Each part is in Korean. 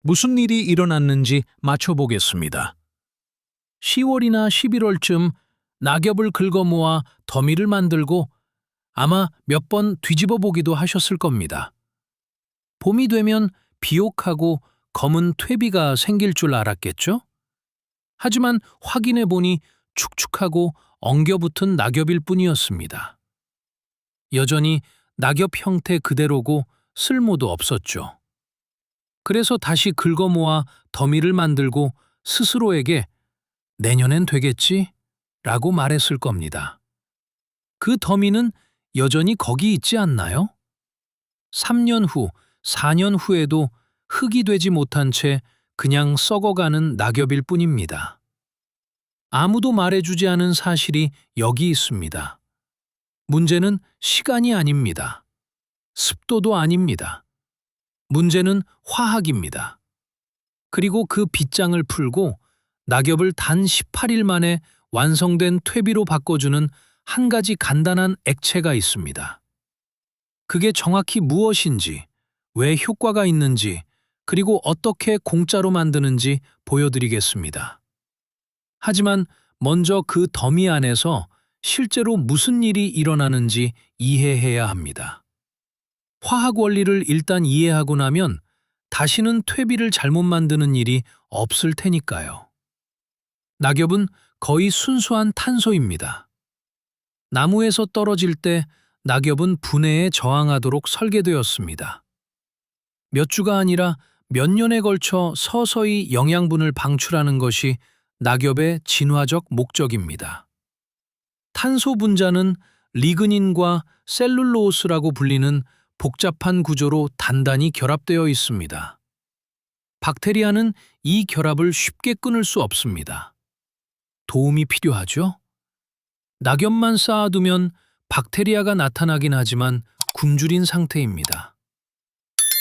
무슨 일이 일어났는지 맞춰보겠습니다. 10월이나 11월쯤 낙엽을 긁어 모아 더미를 만들고 아마 몇 번 뒤집어 보기도 하셨을 겁니다. 봄이 되면 비옥하고 검은 퇴비가 생길 줄 알았겠죠? 하지만 확인해 보니 축축하고 엉겨붙은 낙엽일 뿐이었습니다. 여전히 낙엽 형태 그대로고 쓸모도 없었죠. 그래서 다시 긁어 모아 더미를 만들고 스스로에게 내년엔 되겠지? 라고 말했을 겁니다. 그 더미는 여전히 거기 있지 않나요? 3년 후, 4년 후에도 흙이 되지 못한 채 그냥 썩어가는 낙엽일 뿐입니다. 아무도 말해주지 않은 사실이 여기 있습니다. 문제는 시간이 아닙니다. 습도도 아닙니다. 문제는 화학입니다. 그리고 그 빗장을 풀고 낙엽을 단 18일 만에 완성된 퇴비로 바꿔주는 한 가지 간단한 액체가 있습니다. 그게 정확히 무엇인지, 왜 효과가 있는지, 그리고 어떻게 공짜로 만드는지 보여드리겠습니다. 하지만 먼저 그 더미 안에서 실제로 무슨 일이 일어나는지 이해해야 합니다. 화학 원리를 일단 이해하고 나면 다시는 퇴비를 잘못 만드는 일이 없을 테니까요. 낙엽은 거의 순수한 탄소입니다. 나무에서 떨어질 때 낙엽은 분해에 저항하도록 설계되었습니다. 몇 주가 아니라 몇 년에 걸쳐 서서히 영양분을 방출하는 것이 낙엽의 진화적 목적입니다. 탄소 분자는 리그닌과 셀룰로스라고 불리는 복잡한 구조로 단단히 결합되어 있습니다. 박테리아는 이 결합을 쉽게 끊을 수 없습니다. 도움이 필요하죠? 낙엽만 쌓아두면 박테리아가 나타나긴 하지만 굶주린 상태입니다.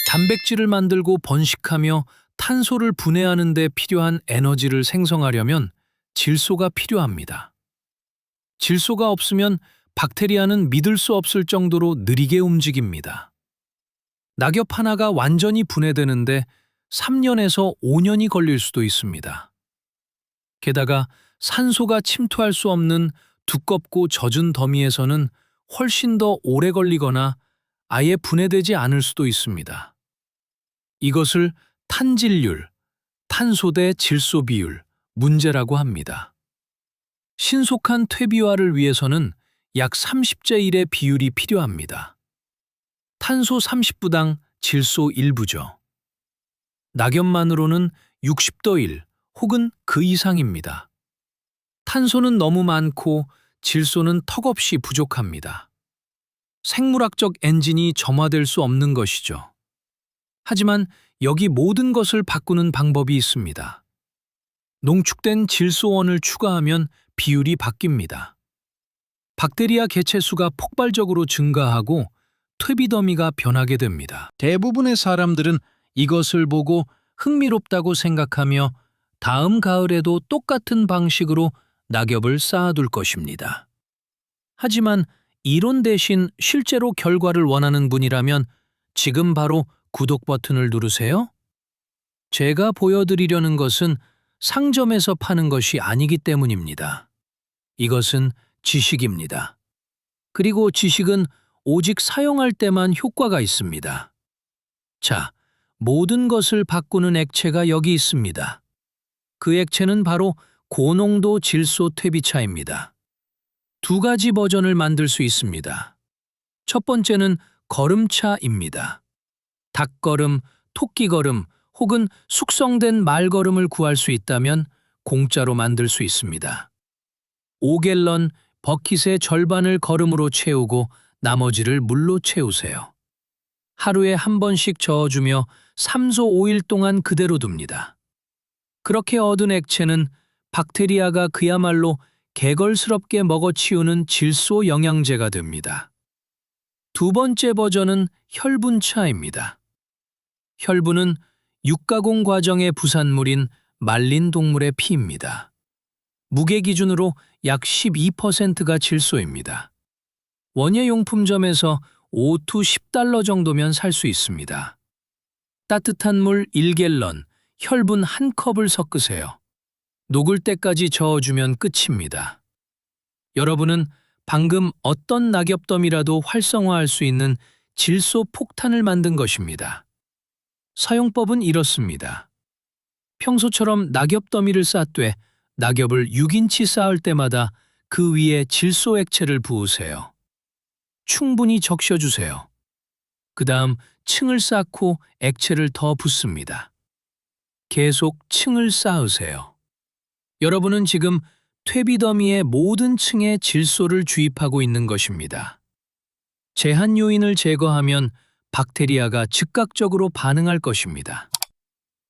단백질을 만들고 번식하며 탄소를 분해하는 데 필요한 에너지를 생성하려면 질소가 필요합니다. 질소가 없으면 박테리아는 믿을 수 없을 정도로 느리게 움직입니다. 낙엽 하나가 완전히 분해되는데 3년에서 5년이 걸릴 수도 있습니다. 게다가 산소가 침투할 수 없는 두껍고 젖은 더미에서는 훨씬 더 오래 걸리거나 아예 분해되지 않을 수도 있습니다. 이것을 탄질률, 탄소 대 질소 비율, 문제라고 합니다. 신속한 퇴비화를 위해서는 약 30대 1의 비율이 필요합니다. 탄소 30부당 질소 1부죠. 낙엽만으로는 60대 1 혹은 그 이상입니다. 탄소는 너무 많고 질소는 턱없이 부족합니다. 생물학적 엔진이 점화될 수 없는 것이죠. 하지만 여기 모든 것을 바꾸는 방법이 있습니다. 농축된 질소원을 추가하면 비율이 바뀝니다. 박테리아 개체수가 폭발적으로 증가하고 퇴비 더미가 변하게 됩니다. 대부분의 사람들은 이것을 보고 흥미롭다고 생각하며 다음 가을에도 똑같은 방식으로 낙엽을 쌓아둘 것입니다. 하지만 이론 대신 실제로 결과를 원하는 분이라면 지금 바로 구독 버튼을 누르세요. 제가 보여드리려는 것은 상점에서 파는 것이 아니기 때문입니다. 이것은 지식입니다. 그리고 지식은 오직 사용할 때만 효과가 있습니다. 자, 모든 것을 바꾸는 액체가 여기 있습니다. 그 액체는 바로 고농도 질소 퇴비차입니다. 두 가지 버전을 만들 수 있습니다. 첫 번째는 거름차입니다. 닭거름, 토끼거름 혹은 숙성된 말거름을 구할 수 있다면 공짜로 만들 수 있습니다. 5갤런 버킷의 절반을 거름으로 채우고 나머지를 물로 채우세요. 하루에 한 번씩 저어주며 3소 5일 동안 그대로 둡니다. 그렇게 얻은 액체는 박테리아가 그야말로 개걸스럽게 먹어치우는 질소 영양제가 됩니다. 두 번째 버전은 혈분차입니다. 혈분은 육가공 과정의 부산물인 말린 동물의 피입니다. 무게 기준으로 약 12%가 질소입니다. 원예용품점에서 5~10달러 정도면 살 수 있습니다. 따뜻한 물 1갤런, 혈분 한 컵을 섞으세요. 녹을 때까지 저어주면 끝입니다. 여러분은 방금 어떤 낙엽더미라도 활성화할 수 있는 질소 폭탄을 만든 것입니다. 사용법은 이렇습니다. 평소처럼 낙엽더미를 쌓되 낙엽을 6인치 쌓을 때마다 그 위에 질소 액체를 부으세요. 충분히 적셔주세요. 그 다음 층을 쌓고 액체를 더 붓습니다. 계속 층을 쌓으세요. 여러분은 지금 퇴비더미의 모든 층에 질소를 주입하고 있는 것입니다. 제한 요인을 제거하면 박테리아가 즉각적으로 반응할 것입니다.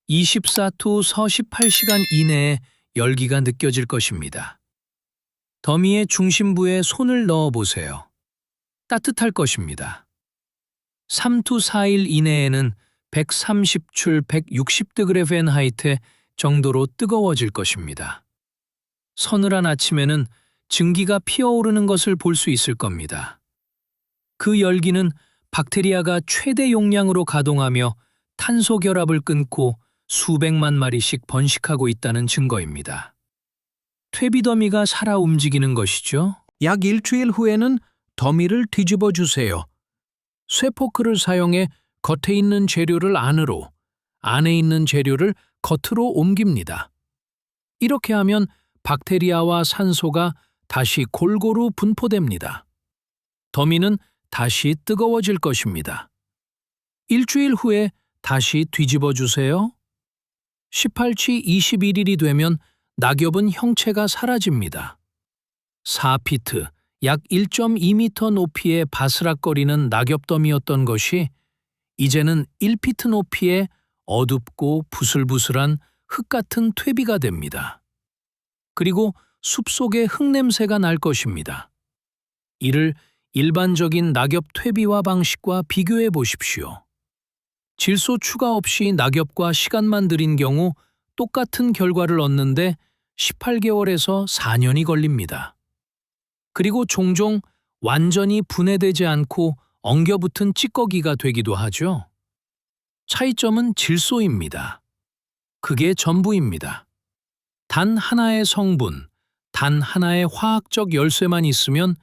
24to 48시간 이내에 열기가 느껴질 것입니다. 더미의 중심부에 손을 넣어 보세요. 따뜻할 것입니다. 3to 4일 이내에는 130출 160드 펜하이트 정도로 뜨거워질 것입니다. 서늘한 아침에는 증기가 피어오르는 것을 볼 수 있을 겁니다. 그 열기는 박테리아가 최대 용량으로 가동하며 탄소 결합을 끊고 수백만 마리씩 번식하고 있다는 증거입니다. 퇴비더미가 살아 움직이는 것이죠. 약 일주일 후에는 더미를 뒤집어 주세요. 쇠포크를 사용해 겉에 있는 재료를 안으로, 안에 있는 재료를 겉으로 옮깁니다. 이렇게 하면 박테리아와 산소가 다시 골고루 분포됩니다. 더미는 다시 뜨거워질 것입니다. 일주일 후에 다시 뒤집어 주세요. 18치 21일이 되면 낙엽은 형체가 사라집니다. 4피트, 약 1.2m 높이의 바스락거리는 낙엽더미였던 것이 이제는 1피트 높이의 어둡고 부슬부슬한 흙 같은 퇴비가 됩니다. 그리고 숲속에 흙냄새가 날 것입니다. 이를 일반적인 낙엽 퇴비화 방식과 비교해 보십시오. 질소 추가 없이 낙엽과 시간만 들인 경우 똑같은 결과를 얻는데 18개월에서 4년이 걸립니다. 그리고 종종 완전히 분해되지 않고 엉겨붙은 찌꺼기가 되기도 하죠. 차이점은 질소입니다. 그게 전부입니다. 단 하나의 성분, 단 하나의 화학적 열쇠만 있으면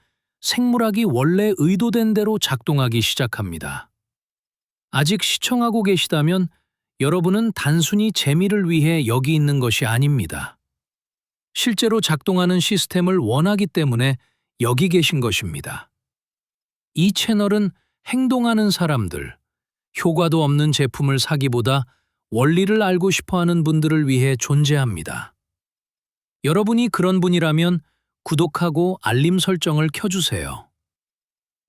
생물학이 원래 의도된 대로 작동하기 시작합니다. 아직 시청하고 계시다면 여러분은 단순히 재미를 위해 여기 있는 것이 아닙니다. 실제로 작동하는 시스템을 원하기 때문에 여기 계신 것입니다. 이 채널은 행동하는 사람들, 효과도 없는 제품을 사기보다 원리를 알고 싶어하는 분들을 위해 존재합니다. 여러분이 그런 분이라면 구독하고 알림 설정을 켜주세요.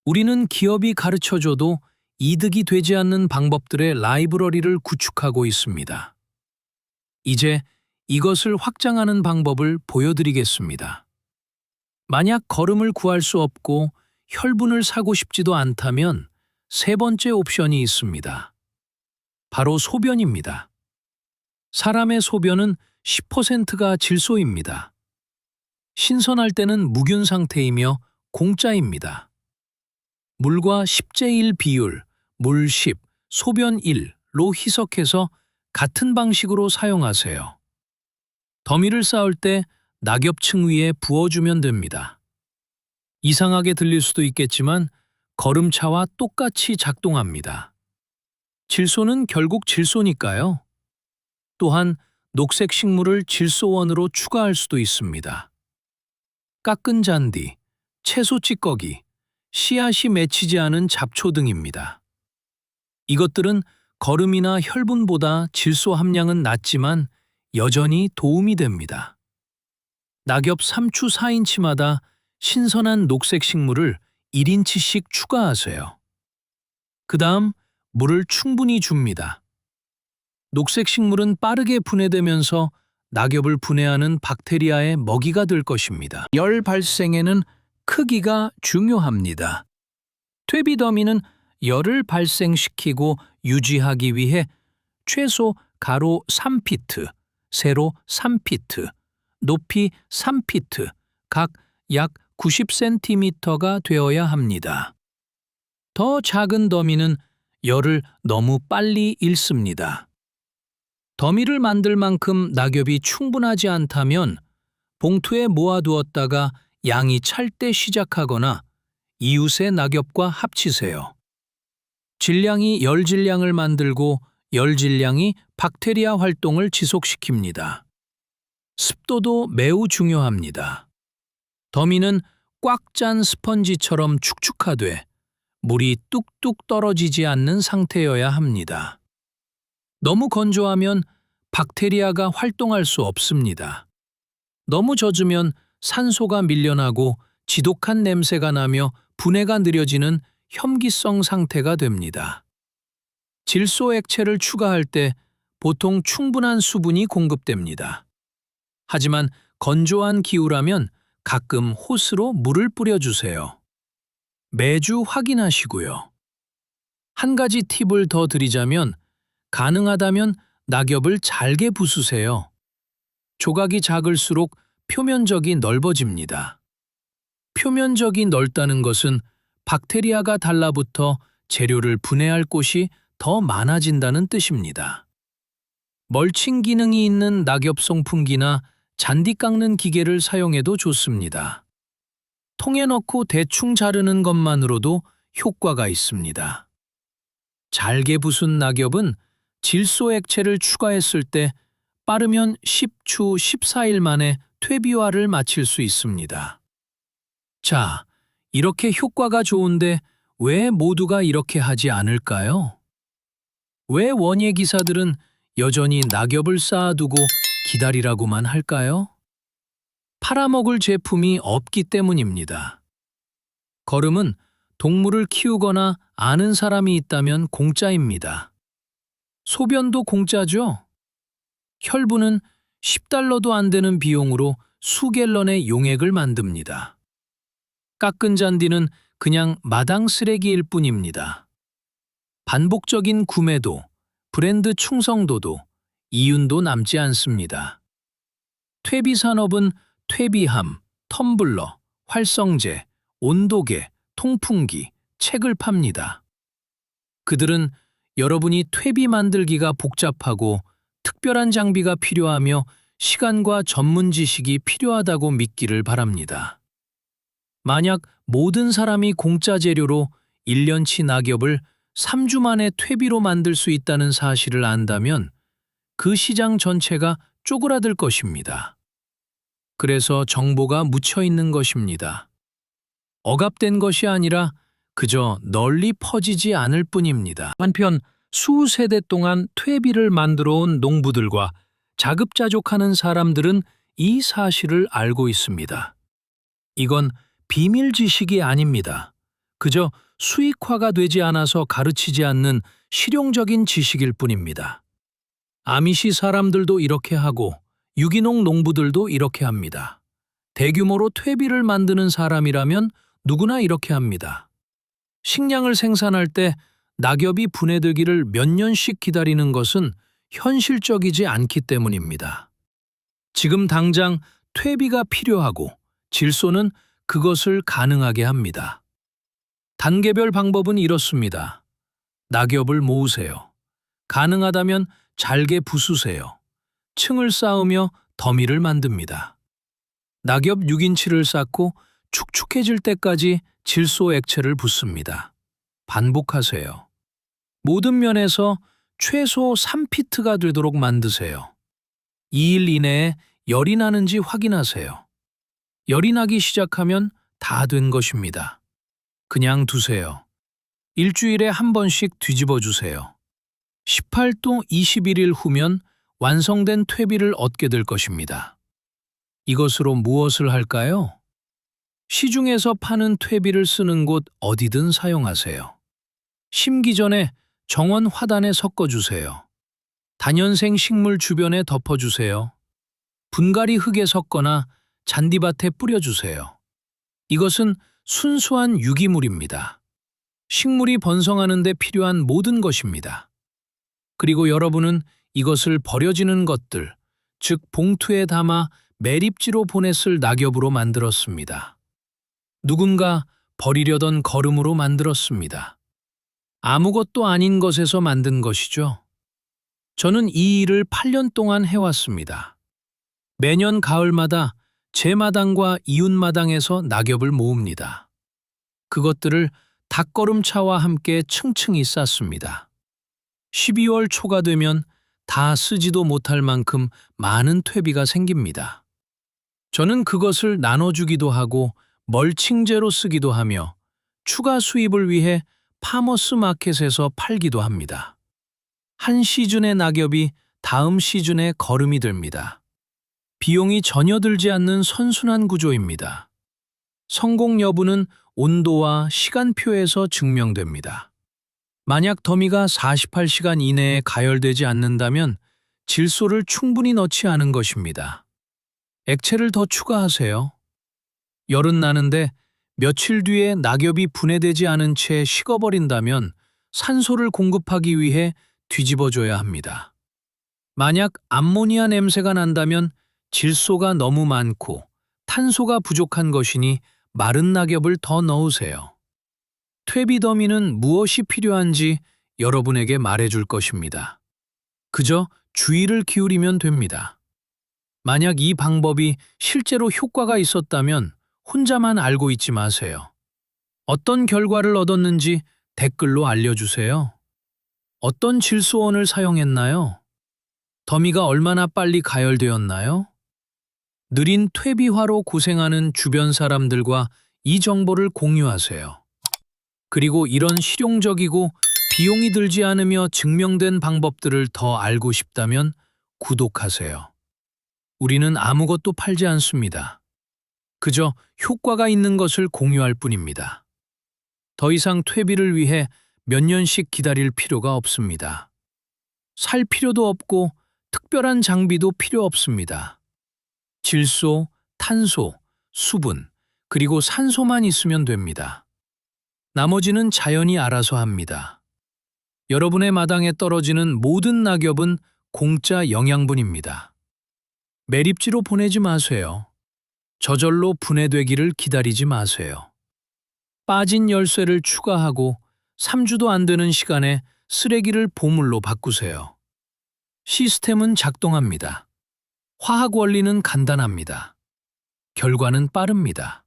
우리는 기업이 가르쳐줘도 이득이 되지 않는 방법들의 라이브러리를 구축하고 있습니다. 이제 이것을 확장하는 방법을 보여드리겠습니다. 만약 거름을 구할 수 없고 혈분을 사고 싶지도 않다면 세 번째 옵션이 있습니다. 바로 소변입니다. 사람의 소변은 10%가 질소입니다. 신선할 때는 무균 상태이며 공짜입니다. 물과 10대1 비율, 물 10, 소변 1로 희석해서 같은 방식으로 사용하세요. 더미를 쌓을 때 낙엽층 위에 부어주면 됩니다. 이상하게 들릴 수도 있겠지만 거름차와 똑같이 작동합니다. 질소는 결국 질소니까요. 또한 녹색 식물을 질소원으로 추가할 수도 있습니다. 깎은 잔디, 채소 찌꺼기, 씨앗이 맺히지 않은 잡초 등입니다. 이것들은 거름이나 혈분보다 질소 함량은 낮지만 여전히 도움이 됩니다. 낙엽 3추 4인치마다 신선한 녹색 식물을 1인치씩 추가하세요. 그 다음 물을 충분히 줍니다. 녹색 식물은 빠르게 분해되면서 낙엽을 분해하는 박테리아의 먹이가 될 것입니다. 열 발생에는 크기가 중요합니다. 퇴비더미는 열을 발생시키고 유지하기 위해 최소 가로 3피트, 세로 3피트, 높이 3피트, 각 약 90cm가 되어야 합니다. 더 작은 더미는 열을 너무 빨리 잃습니다. 더미를 만들 만큼 낙엽이 충분하지 않다면 봉투에 모아두었다가 양이 찰 때 시작하거나 이웃의 낙엽과 합치세요. 질량이 열질량을 만들고 열질량이 박테리아 활동을 지속시킵니다. 습도도 매우 중요합니다. 더미는 꽉 짠 스펀지처럼 축축하되 물이 뚝뚝 떨어지지 않는 상태여야 합니다. 너무 건조하면 박테리아가 활동할 수 없습니다. 너무 젖으면 산소가 밀려나고 지독한 냄새가 나며 분해가 느려지는 혐기성 상태가 됩니다. 질소 액체를 추가할 때 보통 충분한 수분이 공급됩니다. 하지만 건조한 기후라면 가끔 호스로 물을 뿌려주세요. 매주 확인하시고요. 한 가지 팁을 더 드리자면 가능하다면 낙엽을 잘게 부수세요. 조각이 작을수록 표면적이 넓어집니다. 표면적이 넓다는 것은 박테리아가 달라붙어 재료를 분해할 곳이 더 많아진다는 뜻입니다. 멀칭 기능이 있는 낙엽 송풍기나 잔디 깎는 기계를 사용해도 좋습니다. 통에 넣고 대충 자르는 것만으로도 효과가 있습니다. 잘게 부순 낙엽은 질소 액체를 추가했을 때 빠르면 10주 14일 만에 퇴비화를 마칠 수 있습니다. 자, 이렇게 효과가 좋은데 왜 모두가 이렇게 하지 않을까요? 왜 원예 기사들은 여전히 낙엽을 쌓아두고 기다리라고만 할까요? 팔아먹을 제품이 없기 때문입니다. 거름은 동물을 키우거나 아는 사람이 있다면 공짜입니다. 소변도 공짜죠? 혈부는 $10도 안 되는 비용으로 수갤런의 용액을 만듭니다. 깎은 잔디는 그냥 마당 쓰레기일 뿐입니다. 반복적인 구매도, 브랜드 충성도도, 이윤도 남지 않습니다. 퇴비 산업은 퇴비함, 텀블러, 활성제, 온도계, 통풍기, 책을 팝니다. 그들은 여러분이 퇴비 만들기가 복잡하고 특별한 장비가 필요하며 시간과 전문 지식이 필요하다고 믿기를 바랍니다. 만약 모든 사람이 공짜 재료로 1년치 낙엽을 3주 만에 퇴비로 만들 수 있다는 사실을 안다면 그 시장 전체가 쪼그라들 것입니다. 그래서 정보가 묻혀 있는 것입니다. 억압된 것이 아니라 그저 널리 퍼지지 않을 뿐입니다. 한편 수세대 동안 퇴비를 만들어 온 농부들과 자급자족하는 사람들은 이 사실을 알고 있습니다. 이건 비밀 지식이 아닙니다. 그저 수익화가 되지 않아서 가르치지 않는 실용적인 지식일 뿐입니다. 아미시 사람들도 이렇게 하고 유기농 농부들도 이렇게 합니다. 대규모로 퇴비를 만드는 사람이라면 누구나 이렇게 합니다. 식량을 생산할 때 낙엽이 분해되기를 몇 년씩 기다리는 것은 현실적이지 않기 때문입니다. 지금 당장 퇴비가 필요하고 질소는 그것을 가능하게 합니다. 단계별 방법은 이렇습니다. 낙엽을 모으세요. 가능하다면 잘게 부수세요. 층을 쌓으며 더미를 만듭니다. 낙엽 6인치를 쌓고 축축해질 때까지 질소 액체를 붓습니다. 반복하세요. 모든 면에서 최소 3피트가 되도록 만드세요. 2일 이내에 열이 나는지 확인하세요. 열이 나기 시작하면 다 된 것입니다. 그냥 두세요. 일주일에 한 번씩 뒤집어 주세요. 18도 21일 후면 완성된 퇴비를 얻게 될 것입니다. 이것으로 무엇을 할까요? 시중에서 파는 퇴비를 쓰는 곳 어디든 사용하세요. 심기 전에 정원 화단에 섞어주세요. 다년생 식물 주변에 덮어주세요. 분갈이 흙에 섞거나 잔디밭에 뿌려주세요. 이것은 순수한 유기물입니다. 식물이 번성하는 데 필요한 모든 것입니다. 그리고 여러분은 이것을 버려지는 것들, 즉 봉투에 담아 매립지로 보냈을 낙엽으로 만들었습니다. 누군가 버리려던 거름으로 만들었습니다. 아무것도 아닌 것에서 만든 것이죠. 저는 이 일을 8년 동안 해왔습니다. 매년 가을마다 제 마당과 이웃 마당에서 낙엽을 모읍니다. 그것들을 닭걸음차와 함께 층층이 쌓습니다. 12월 초가 되면 다 쓰지도 못할 만큼 많은 퇴비가 생깁니다. 저는 그것을 나눠주기도 하고 멀칭제로 쓰기도 하며 추가 수입을 위해 파머스 마켓에서 팔기도 합니다. 한 시즌의 낙엽이 다음 시즌에 거름이 됩니다. 비용이 전혀 들지 않는 선순환 구조입니다. 성공 여부는 온도와 시간표에서 증명됩니다. 만약 더미가 48시간 이내에 가열되지 않는다면 질소를 충분히 넣지 않은 것입니다. 액체를 더 추가하세요. 열은 나는데 며칠 뒤에 낙엽이 분해되지 않은 채 식어버린다면 산소를 공급하기 위해 뒤집어줘야 합니다. 만약 암모니아 냄새가 난다면 질소가 너무 많고 탄소가 부족한 것이니 마른 낙엽을 더 넣으세요. 퇴비 더미는 무엇이 필요한지 여러분에게 말해줄 것입니다. 그저 주의를 기울이면 됩니다. 만약 이 방법이 실제로 효과가 있었다면 혼자만 알고 있지 마세요. 어떤 결과를 얻었는지 댓글로 알려주세요. 어떤 질소원을 사용했나요? 더미가 얼마나 빨리 가열되었나요? 느린 퇴비화로 고생하는 주변 사람들과 이 정보를 공유하세요. 그리고 이런 실용적이고 비용이 들지 않으며 증명된 방법들을 더 알고 싶다면 구독하세요. 우리는 아무것도 팔지 않습니다. 그저 효과가 있는 것을 공유할 뿐입니다. 더 이상 퇴비를 위해 몇 년씩 기다릴 필요가 없습니다. 살 필요도 없고 특별한 장비도 필요 없습니다. 질소, 탄소, 수분, 그리고 산소만 있으면 됩니다. 나머지는 자연이 알아서 합니다. 여러분의 마당에 떨어지는 모든 낙엽은 공짜 영양분입니다. 매립지로 보내지 마세요. 저절로 분해되기를 기다리지 마세요. 빠진 열쇠를 추가하고 3주도 안 되는 시간에 쓰레기를 보물로 바꾸세요. 시스템은 작동합니다. 화학 원리는 간단합니다. 결과는 빠릅니다.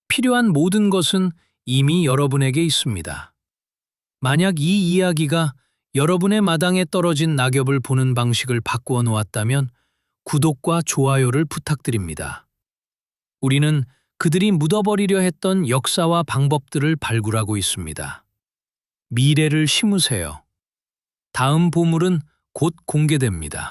필요한 모든 것은 이미 여러분에게 있습니다. 만약 이 이야기가 여러분의 마당에 떨어진 낙엽을 보는 방식을 바꾸어 놓았다면 구독과 좋아요를 부탁드립니다. 우리는 그들이 묻어버리려 했던 역사와 방법들을 발굴하고 있습니다. 미래를 심으세요. 다음 보물은 곧 공개됩니다.